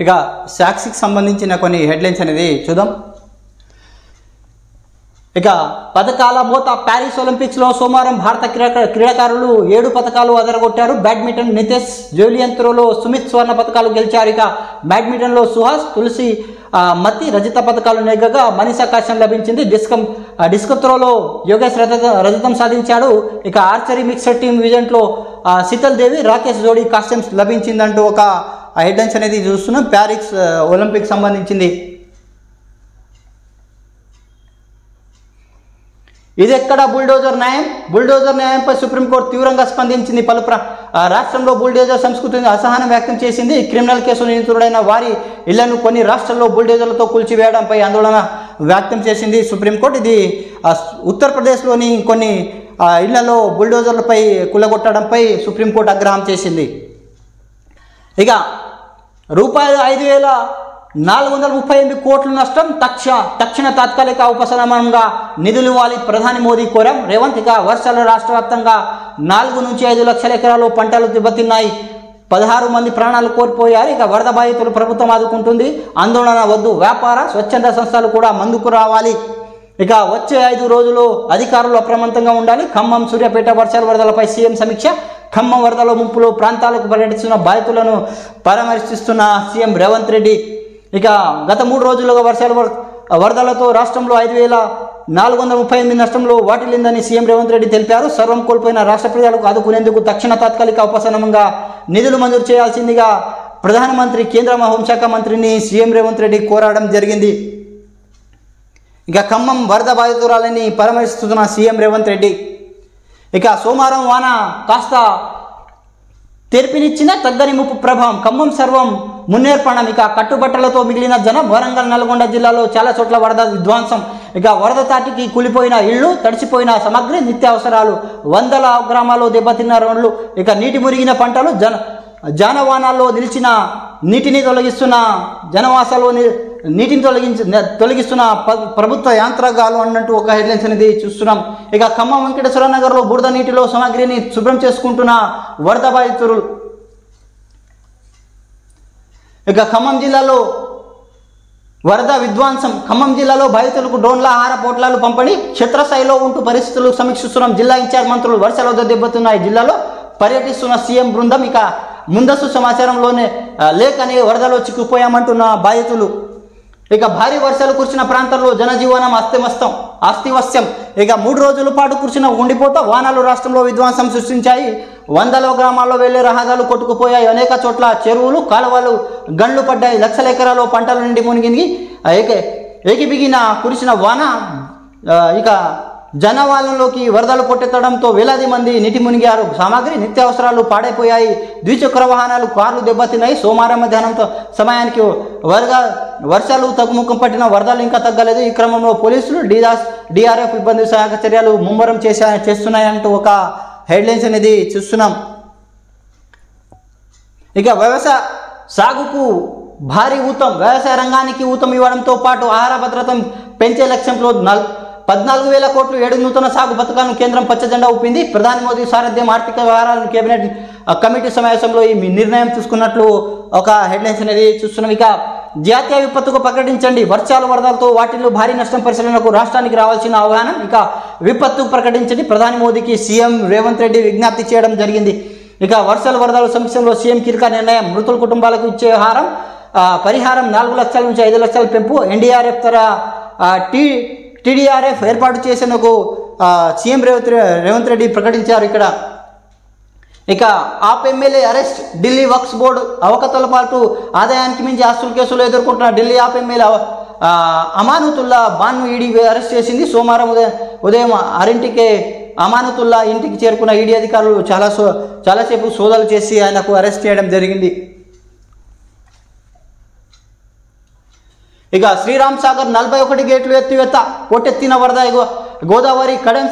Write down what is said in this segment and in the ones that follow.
ఇక సాక్షికి సంబంధించిన కొన్ని హెడ్లైన్స్ అనేది చూద్దాం. ఇక పథకాల మోత. ప్యారిస్ ఒలింపిక్స్లో సోమవారం భారత క్రీడాకారులు 7 పథకాలు అదరగొట్టారు. బ్యాడ్మింటన్ నితేష్, జూలియన్ త్రోలో సుమిత్ స్వర్ణ పథకాలు గెలిచారు. ఇక బ్యాడ్మింటన్లో సుహాస్, తులసి మతి రజత పథకాలు నెగ్గగా మనీషా కాశ్యం లభించింది. డిస్క్ త్రోలో యోగేష్ రజతం సాధించాడు. ఇక ఆర్చరీ మిక్స్డ్ టీమ్ ఈవెంట్లో శీతల్ దేవి, రాకేష్ జోడీ కాశ్యం లభించిందంటూ ఒక హెడ్లైన్స్ అనేది చూస్తున్నాం. ప్యారిస్ ఒలింపిక్ సంబంధించింది. ఇది ఎక్కడ బుల్డోజర్ న్యాయం? బుల్డోజర్ న్యాయంపై సుప్రీంకోర్టు తీవ్రంగా స్పందించింది. పలు రాష్ట్రంలో బుల్డోజర్ సంస్కృతిని అసహనం వ్యక్తం చేసింది. క్రిమినల్ కేసు నిందితుడైన వారి ఇళ్లను కొన్ని రాష్ట్రాల్లో బుల్డోజర్లతో కూల్చివేయడంపై ఆందోళన వ్యక్తం చేసింది సుప్రీంకోర్టు. ఇది ఉత్తరప్రదేశ్లోని కొన్ని ఇళ్లలో బుల్డోజర్లపై కూలగొట్టడంపై సుప్రీంకోర్టు ఆగ్రహం చేసింది. ఇక రూపాయలు 5,438 కోట్ల నష్టం, తక్షణ తాత్కాలిక ఉపశమనంగా నిధులు ఇవ్వాలి ప్రధాని మోదీ కోరాం. రేవంత్. ఇక వర్షాలు రాష్ట్ర వ్యాప్తంగా 4 నుంచి 5 లక్షల ఎకరాలు పంటలు దెబ్బతిన్నాయి. 16 మంది ప్రాణాలు కోల్పోయారు. ఇక వరద బాధితులు ప్రభుత్వం ఆదుకుంటుంది. ఆందోళన వద్దు, వ్యాపార స్వచ్ఛంద సంస్థలు కూడా ముందుకు రావాలి. ఇక వచ్చే 5 రోజులు అధికారులు అప్రమత్తంగా ఉండాలి. ఖమ్మం, సూర్యాపేట వర్షాల వరదలపై సీఎం సమీక్ష. ఖమ్మం వరదల ముంపులో ప్రాంతాలకు పర్యటిస్తున్న బాధితులను పరామర్శిస్తున్న సీఎం రేవంత్ రెడ్డి. ఇక గత 3 రోజులుగా వరదలతో రాష్ట్రంలో 5,438 నష్టంలో వాటిల్లిందని సీఎం రేవంత్ రెడ్డి తెలిపారు. సర్వం కోల్పోయిన రాష్ట్ర ప్రజలకు ఆదుకునేందుకు తక్షణ తాత్కాలిక ఉపశమనంగా నిధులు మంజూరు చేయాల్సిందిగా ప్రధానమంత్రి, కేంద్ర హోంశాఖ మంత్రిని సీఎం రేవంత్ రెడ్డి కోరడం జరిగింది. ఇక ఖమ్మం వరద బాధితురాలని పరామర్శిస్తున్న సీఎం రేవంత్ రెడ్డి. ఇక సోమవారం వాన కాస్త తెరిపినిచ్చిన తగ్గని ముప్పు ప్రభావం. ఖమ్మం సర్వం మున్నేర్పణం. ఇక కట్టుబట్టలతో మిగిలిన జనం. వరంగల్, నల్గొండ జిల్లాలో చాలా చోట్ల వరద విధ్వంసం. ఇక వరద తాటికి కూలిపోయిన ఇళ్లు, తడిసిపోయిన సామగ్రి, నిత్యావసరాలు. 100 గ్రామాల్లో దెబ్బతిన్న రోడ్లు. ఇక నీటి మురిగిన పంటలు. జానవానాల్లో నిలిచిన నీటిని తొలగిస్తున్న జనవాసాల్లో నీటిని తొలగిస్తున్న ప్రభుత్వ యంత్రాంగాలు అన్నట్టు ఒక హెడ్లైన్స్ అనేది చూస్తున్నాం. ఇక ఖమ్మం వెంకటేశ్వర నగర్లో బురద నీటిలో సామగ్రిని శుభ్రం చేసుకుంటున్న వరద బాధితులు. ఇక ఖమ్మం జిల్లాలో వరద విధ్వంసం. ఖమ్మం జిల్లాలో బాధితులకు డ్రోన్ల ఆహార పొట్లాలు పంపిణీ. క్షేత్రస్థాయిలో ఉంటూ పరిస్థితులు సమీక్షిస్తున్నాం. జిల్లా ఇన్ఛార్జ్ మంత్రులు. వర్షాలతో దెబ్బతిన్నాయి జిల్లాలో పర్యటిస్తున్న సీఎం బృందం. ఇక ముందస్తు సమాచారంలోనే లేకని వరదలో చిక్కుపోయామంటున్న బాధితులు. ఇక భారీ వర్షాలు కురిసిన ప్రాంతాల్లో జనజీవనం అస్తవ్యస్తం. ఇక 3 రోజుల పాటు కురిసిన ఉండిపోత వానాలు రాష్ట్రంలో విధ్వంసం సృష్టించాయి. 100 గ్రామాల్లో వెళ్లే రహదారులు కొట్టుకుపోయాయి. అనేక చోట్ల చెరువులు, కాలువలు గండ్లు పడ్డాయి. లక్షల ఎకరాల్లో పంటల నుండి మునిగింది. ఏకిబిగిన కురిసిన వాన ఇక జనవాళ్ళలోకి వరదలు పొట్టెత్తడంతో వేలాది మంది నీటి మునిగారు. సామాగ్రి, నిత్యావసరాలు పాడైపోయాయి. ద్విచక్ర వాహనాలు, కార్లు దెబ్బతిన్నాయి. సోమవారం మధ్యాహ్నం సమయానికి వర్షాలు తగ్గుముఖం పట్టిన వరదలు ఇంకా తగ్గలేదు. ఈ క్రమంలో పోలీసులు, డిఆర్ఎఫ్ ఇబ్బంది సహాయక చర్యలు ముమ్మరం చేస్తున్నాయంటూ ఒక హెడ్లైన్స్ అనేది చూస్తున్నాం. ఇక వ్యవసాయ సాగుకు భారీ ఊతం. వ్యవసాయ రంగానికి ఊతం ఇవ్వడంతో పాటు ఆహార భద్రతను పెంచే లక్ష్యంలో 14,000 కోట్లు 7 నూతన సాగు పథకాలను కేంద్రం పచ్చజెండా ఊపింది. ప్రధాని మోదీ సారథ్యం ఆర్థిక వ్యవహారాలను కేబినెట్ కమిటీ సమావేశంలో ఈ నిర్ణయం తీసుకున్నట్లు ఒక హెడ్లైన్స్ అనేది చూస్తున్నాం. ఇక జాతీయ విపత్తుకు ప్రకటించండి. వర్షాలు, వరదలతో వాటిల్లో భారీ నష్టం పరిశీలనకు రాష్ట్రానికి రావాల్సిన ఆహ్వానం. ఇక విపత్తుకు ప్రకటించండి. ప్రధాని మోదీకి సీఎం రేవంత్ రెడ్డి విజ్ఞప్తి చేయడం జరిగింది. ఇక వర్షాలు, వరదల సమస్యలో సీఎం కీలక నిర్ణయం. మృతుల కుటుంబాలకు ఇచ్చే పరిహారం 4 లక్షల నుంచి 5 లక్షల పెంపు. ఎన్డీఆర్ఎఫ్ టీడీఆర్ఎఫ్ ఏర్పాటు చేసేందుకు సీఎం రేవంత్ రెడ్డి ప్రకటించారు. ఇక ఆప్ ఎమ్మెల్యే అరెస్ట్. ఢిల్లీ వక్ఫ్ బోర్డు అవకతవకలతో ఆదాయానికి మించి ఆస్తుల కేసులు ఎదుర్కొంటున్న ఢిల్లీ ఆప్ ఎమ్మెల్యే అమానతుల్లా బాన్ను ఈడీ అరెస్ట్ చేసింది. సోమవారం ఉదయం 6ంటికే అమానతుల్లా ఇంటికి చేరుకున్న ఈడీ అధికారులు చాలాసేపు సోదాలు చేసి ఆయనకు అరెస్ట్ చేయడం జరిగింది. ఇక శ్రీరామ్ సాగర్ 41 గేట్లు ఎత్తివేత. పొట్టెత్తిన వరద. గోదావరి కడెం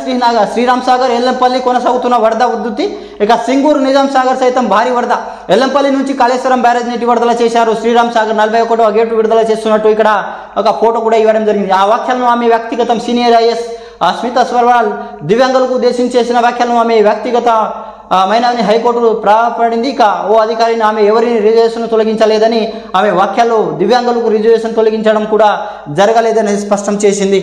శ్రీరామ్ సాగర్, ఎల్లంపల్లి కొనసాగుతున్న వరద ఉధృతి. ఇక సింగూరు, నిజాం సాగర్ సైతం భారీ వరద. ఎల్లంపల్లి నుంచి కాళేశ్వరం బ్యారేజ్ నీటి విడుదల చేశారు. శ్రీరామ్ సాగర్ 41వ గేటు విడుదల చేస్తున్నట్టు ఇక్కడ ఒక ఫోటో కూడా ఇవ్వడం జరిగింది. ఆ వ్యాఖ్యలను ఆమె వ్యక్తిగతం. సీనియర్ ఐఎస్ స్మిత స్వరాల్ దివ్యాంగులకు ఉద్దేశించి చేసిన వ్యాఖ్యలను ఆమె వ్యక్తిగత మైనాని హైకోర్టు ప్రారంభపడింది. ఇక ఓ అధికారిని ఆమె ఎవరిని రిజర్వేషన్ తొలగించలేదని, ఆమె వాక్యాలు దివ్యాంగులకు రిజర్వేషన్ తొలగించడం కూడా జరగలేదని స్పష్టం చేసింది.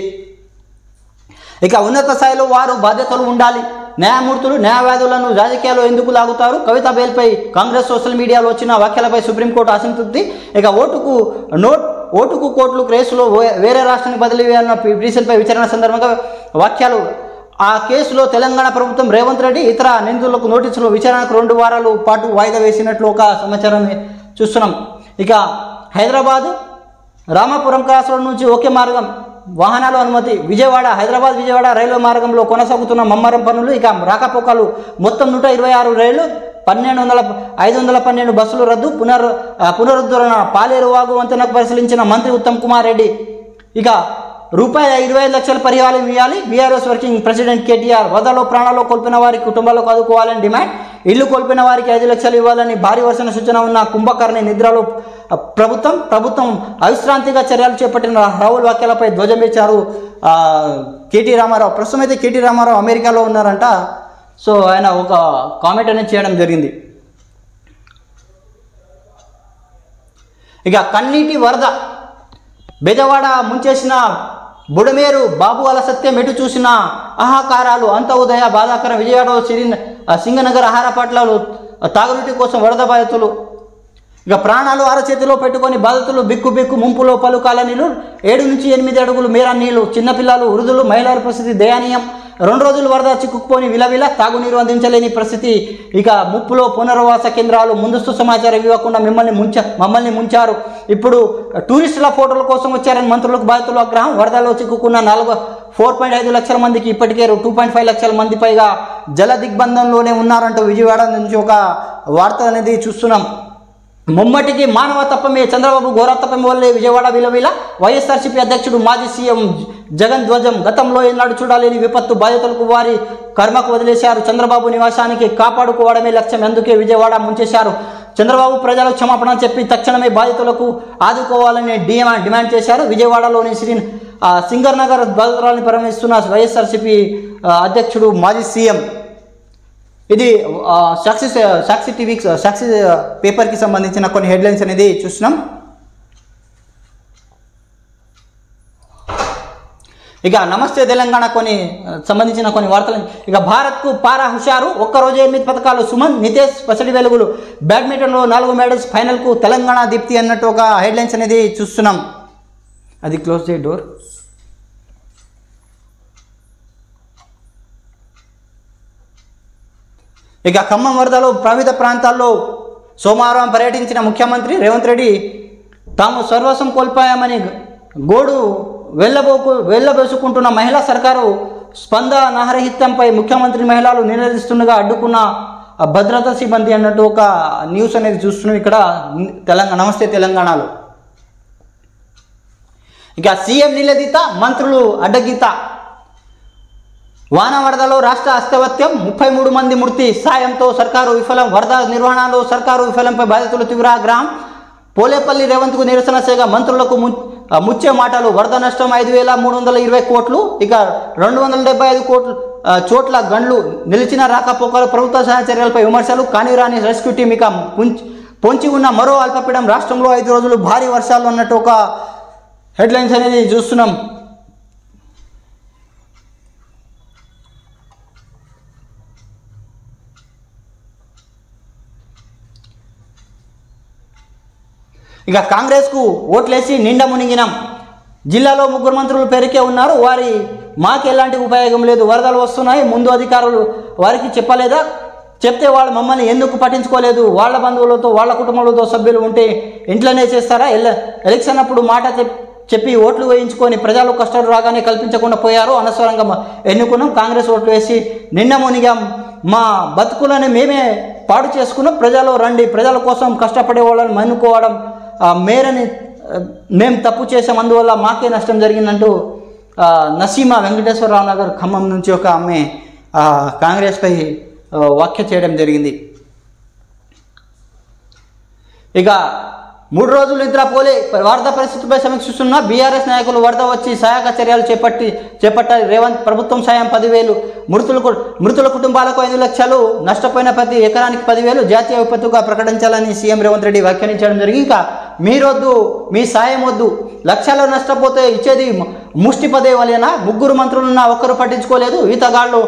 ఇక ఉన్నత స్థాయిలో వారు బాధ్యతలు ఉండాలి. న్యాయమూర్తులు న్యాయవాదులను రాజకీయాల్లో ఎందుకు లాగుతారు? కవిత బెయిల్పై కాంగ్రెస్ సోషల్ మీడియాలో వచ్చిన వ్యాఖ్యలపై సుప్రీంకోర్టు అసంతృప్తి. ఇక ఓటుకు కోట్లు కేసులో వేరే రాష్ట్రానికి బదిలీ అన్న పిటిషన్పై విచారణ సందర్భంగా వ్యాఖ్యలు. ఆ కేసులో తెలంగాణ ప్రభుత్వం రేవంత్ రెడ్డి ఇతర నిందితులకు నోటీసులు విచారణకు 2 వారాల పాటు వాయిదా వేసినట్లు ఒక సమాచారం చూస్తున్నాం. ఇక హైదరాబాద్ రామాపురం క్రాస్ రోడ్ నుంచి ఒకే మార్గం వాహనాలు అనుమతి. హైదరాబాద్ విజయవాడ రైల్వే మార్గంలో కొనసాగుతున్న మమ్మరం పనులు. ఇక రాకపోకలు మొత్తం 126 రైళ్లు, 512 బస్సులు రద్దు. పునరుద్ధరణ. పాలేరు వాగు వంతెనకు పరిశీలించిన మంత్రి ఉత్తమ్ కుమార్ రెడ్డి. ఇక ₹25 లక్షల పరిహారం ఇవ్వాలి. BRS working president KTR. వరదలో ప్రాణాలు కోల్పోయిన వారికి కుటుంబాలకు ఆదుకోవాలని డిమాండ్. ఇల్లు కోల్పోయిన వారికి 5 లక్షలు ఇవ్వాలని భారీ వర్షణ సూచన ఉన్న కుంభకర్ణి నిద్రలో ప్రభుత్వం అవిశ్రాంతిగా చర్యలు చేపట్టిన రాహుల్ వ్యాఖ్యలపై ధ్వజం ఇచ్చారు కేటీ రామారావు. ప్రస్తుతం అయితే కేటీ రామారావు అమెరికాలో ఉన్నారంట. సో ఆయన ఒక కామెంట్ అనేది చేయడం జరిగింది. ఇక కన్నీటి వరద. బెజవాడ ముంచేసిన బుడమేరు. బాబు అలసత్యం ఎటు చూసిన ఆహాకారాలు. అంత ఉదయ బాధాకరం. విజయవాడలో సింగనగర్ ఆహార పట్లలో తాగునీటి కోసం వరద బాధితులు. ఇక ప్రాణాలు అరచేతిలో పెట్టుకొని బాధితులు బిక్కు ముంపులో పలు కాలనీలు. 7 నుంచి 8 అడుగులు మేర నీళ్లు. చిన్నపిల్లలు, వృద్ధులు, మహిళల పరిస్థితి దయనీయం. 2 రోజులు వరద చిక్కుకుపోని విలవిల. తాగునీరు అందించలేని పరిస్థితి. ఇక ముప్పులో పునర్వాస కేంద్రాలు. ముందస్తు సమాచారం ఇవ్వకుండా మమ్మల్ని ముంచారు. ఇప్పుడు టూరిస్టుల ఫోటోల కోసం వచ్చారని మంత్రులకు బాధితులు ఆగ్రహం. వరదలో చిక్కుకున్న 4.5 లక్షల మందికి ఇప్పటికే 2.5 లక్షల మంది పైగా జల దిగ్బంధంలోనే ఉన్నారంటూ విజయవాడ నుంచి ఒక వార్త అనేది చూస్తున్నాం. ముమ్మటికి మానవ తప్పమే. చంద్రబాబు ఘోర తప్పం వల్లే విజయవాడ విలవిల. వైఎస్ఆర్సీపీ అధ్యక్షుడు మాజీ సీఎం జగన్ ధ్వజం. గతంలో ఏనాడు చూడాలేని విపత్తు. బాధితులకు వారి కర్మకు వదిలేశారు. చంద్రబాబు నివాసానికి కాపాడుకోవడమే లక్ష్యం. అందుకే విజయవాడ ముంచేశారు. చంద్రబాబు ప్రజలకు క్షమాపణ చెప్పి తక్షణమే బాధితులకు ఆదుకోవాలని డిమాండ్ చేశారు. విజయవాడలోని సింగర్ నగర్ బాధితురాలను పరామర్శిస్తున్న వైఎస్ఆర్సీపీ అధ్యక్షుడు మాజీ సీఎం. ఇది సాక్షి టీవీ సాక్షి పేపర్కి సంబంధించిన కొన్ని హెడ్లైన్స్ అనేది చూస్తున్నాం. ఇక నమస్తే తెలంగాణ సంబంధించిన కొన్ని వార్తలు. ఇక భారత్కు పారా హుషారు. ఒక్కరోజే 8 పథకాలు. సుమన్, నితేష్ పసిడి వెలుగులు. బ్యాడ్మింటన్లో 4 మెడల్స్. ఫైనల్కు తెలంగాణ దీప్తి అన్నట్టు ఒక హెడ్లైన్స్ అనేది చూస్తున్నాం. అది క్లోజ్ ది డోర్. ఇక ఖమ్మం వరదలో ప్రభావిత ప్రాంతాల్లో సోమవారం పర్యటించిన ముఖ్యమంత్రి రేవంత్ రెడ్డి తాము సర్వస్వం కోల్పోయామని గోడు వెళ్ళబోసుకుంటున్న మహిళా సర్కారు స్పందనారహిత్యంపై ముఖ్యమంత్రి మహిళలు నిలదీస్తుండగా అడ్డుకున్న భద్రతా సిబ్బంది అన్నట్టు ఒక న్యూస్ అనేది చూస్తున్నాం ఇక్కడ నమస్తే తెలంగాణలో. ఇక సీఎం నిలదీత, మంత్రులు అడ్డగీత. వాన వరదలో రాష్ట్ర అస్తవ్యస్తం. 33 మంది మృతి. సాయంతో సర్కారు విఫలం. వరద నిర్వహణలో సర్కారు విఫలంపై బాధితులు తీవ్ర ఆగ్రహం. పోలేపల్లి రేవంత్కు నిరసన సేగ. మంత్రులకు ముచ్చే మాటలు. వరద నష్టం 5,320 కోట్లు. ఇక 275 చోట్ల గండ్లు. నిలిచిన రాకపోకలు. ప్రభుత్వ సహాయ చర్యలపై విమర్శలు. కానిరాని రెస్క్యూ టీం. ఇక పొంచి ఉన్న మరో అల్పపీడనం. రాష్ట్రంలో 5 రోజులు భారీ వర్షాలు అన్నట్టు ఒక హెడ్లైన్స్ అనేది చూస్తున్నాం. ఇక కాంగ్రెస్కు ఓట్లేసి నిండా మునిగినాం. జిల్లాలో 3 మంత్రులు పేరుకే ఉన్నారు. మాకు ఎలాంటి ఉపయోగం లేదు. వరదలు వస్తున్నాయి. ముందు అధికారులు వారికి చెప్పలేదా? చెప్తే వాళ్ళు మమ్మల్ని ఎందుకు పట్టించుకోలేదు? వాళ్ళ బంధువులతో వాళ్ళ కుటుంబాలతో సభ్యులు ఉంటే ఇంట్లోనే చేస్తారా? ఎలక్షన్ అప్పుడు మాట చెప్పి ఓట్లు వేయించుకొని ప్రజలు కష్టాలు రాగానే కల్పించకుండా పోయారు. అనవసరంగా ఎన్నుకున్నాం. కాంగ్రెస్ ఓట్లు వేసి నిండా మునిగాం. మా బతుకులని మేమే పాడు చేసుకున్నాం. ప్రజలు రండి, ప్రజల కోసం కష్టపడే వాళ్ళని మన్నుకోవడం మేరని మేము తప్పు చేసాం. అందువల్ల మాకే నష్టం జరిగిందంటూ నసీమా వెంకటేశ్వరరావు నగర్ ఖమ్మం నుంచి ఒక ఆమె కాంగ్రెస్పై వ్యాఖ్య చేయడం జరిగింది. ఇక 3 రోజులు నిద్రపోలే వరద పరిస్థితిపై సమీక్షిస్తున్న బీఆర్ఎస్ నాయకులు. వరద వచ్చి సహాయక చర్యలు చేపట్టాలి రేవంత్. ప్రభుత్వం సాయం 10,000, మృతుల కుటుంబాలకు 5 లక్షలు, నష్టపోయిన ప్రతి ఎకరానికి 10,000 జాతీయ విపత్తుగా ప్రకటించాలని సీఎం రేవంత్ రెడ్డి వ్యాఖ్యానించడం జరిగింది. ఇంకా మీరొద్దు, మీ సాయం వద్దు, లక్షలు నష్టపోతే ఇచ్చేది ముష్టి పదే వలన. 3 మంత్రులున్నా ఒక్కరు పట్టించుకోలేదు. ఈతగాళ్ళు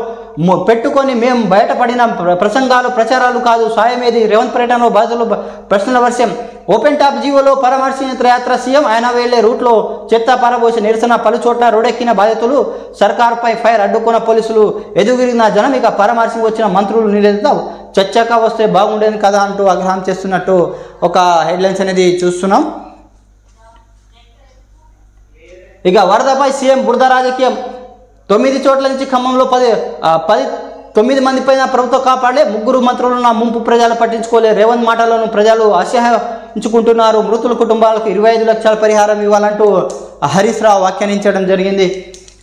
పెట్టుకొని మేము బయటపడిన ప్రసంగాలు ప్రచారాలు కాదు. సాయం ఏది? రేవంత్ పర్యటనలో బాధితులు ప్రశ్నల వర్షం. ఓపెన్ టాప్ జీవోలో పరామర్శించిన యాత్ర సీఎం. ఆయన వెళ్లే రూట్లో చెత్త పారబోసి నిరసన. పలు చోట్ల రోడెక్కిన బాధితులు. సర్కార్పై ఫైర్. అడ్డుకున్న పోలీసులు. ఎదుగురిన జనం. ఇక పరామర్శించి వచ్చిన మంత్రులు నివేదిత చర్చగా వస్తే బాగుండేది కదా అంటూ ఆగ్రహం చేస్తున్నట్టు ఒక హెడ్లైన్స్ అనేది చూస్తున్నాం. ఇక వరదపై సీఎం బురద రాజకీయం. 9 చోట్ల నుంచి ఖమ్మంలో 9 మంది పైన ప్రభుత్వం కాపాడలే. 3 మంత్రులున్న ముంపు ప్రజలు పట్టించుకోలే. రేవంత్ మాటలను ప్రజలు అసహ్యించుకుంటున్నారు. మృతుల కుటుంబాలకు 25 లక్షల పరిహారం ఇవ్వాలంటూ హరీష్ రావు వ్యాఖ్యానించడం జరిగింది.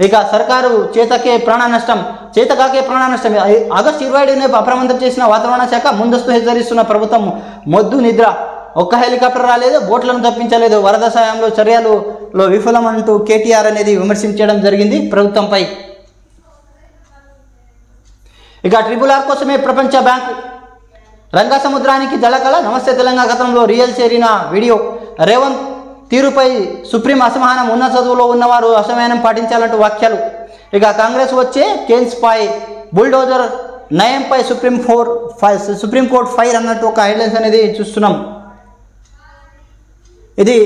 ఇక సర్కారు చేతకాకే ప్రాణ నష్టం. ఆగస్టు 27నే అప్రమత్తం చేసిన వాతావరణ శాఖ ముందస్తు హెచ్చరిస్తున్న ప్రభుత్వం. మొద్దు నిద్ర. ఒక్క హెలికాప్టర్ రాలేదు, బోట్లను తప్పించలేదు. వరద సాయంలో చర్యలలో విఫలం అంటూ కేటీఆర్ అనేది విమర్శించడం జరిగింది ప్రభుత్వంపై. ఇక RRR కోసమే ప్రపంచ బ్యాంకు. రంగసముద్రానికి జలకళ. నమస్తే తెలంగాణ గతంలో రియల్ చేరిన వీడియో. రేవంత్ తీరుపై సుప్రీం అసహనం. ఉన్న చదువులో ఉన్నవారు అసహనం పాటించాలంటూ వ్యాఖ్యలు. ఇక కాంగ్రెస్ వచ్చే కేన్స్పై బుల్డోజర్ నయంపై సుప్రీంకోర్టు ఫైర్ అన్నట్టు ఒక హెడ్లైన్స్ అనేది చూస్తున్నాం. ఇది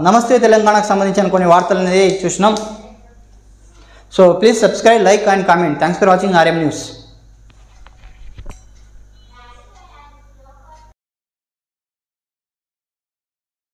నమస్తే తెలంగాణకు సంబంధించిన కొన్ని వార్తలు అనేది చూసినాం. So please subscribe, like and comment. Thanks for watching RM news.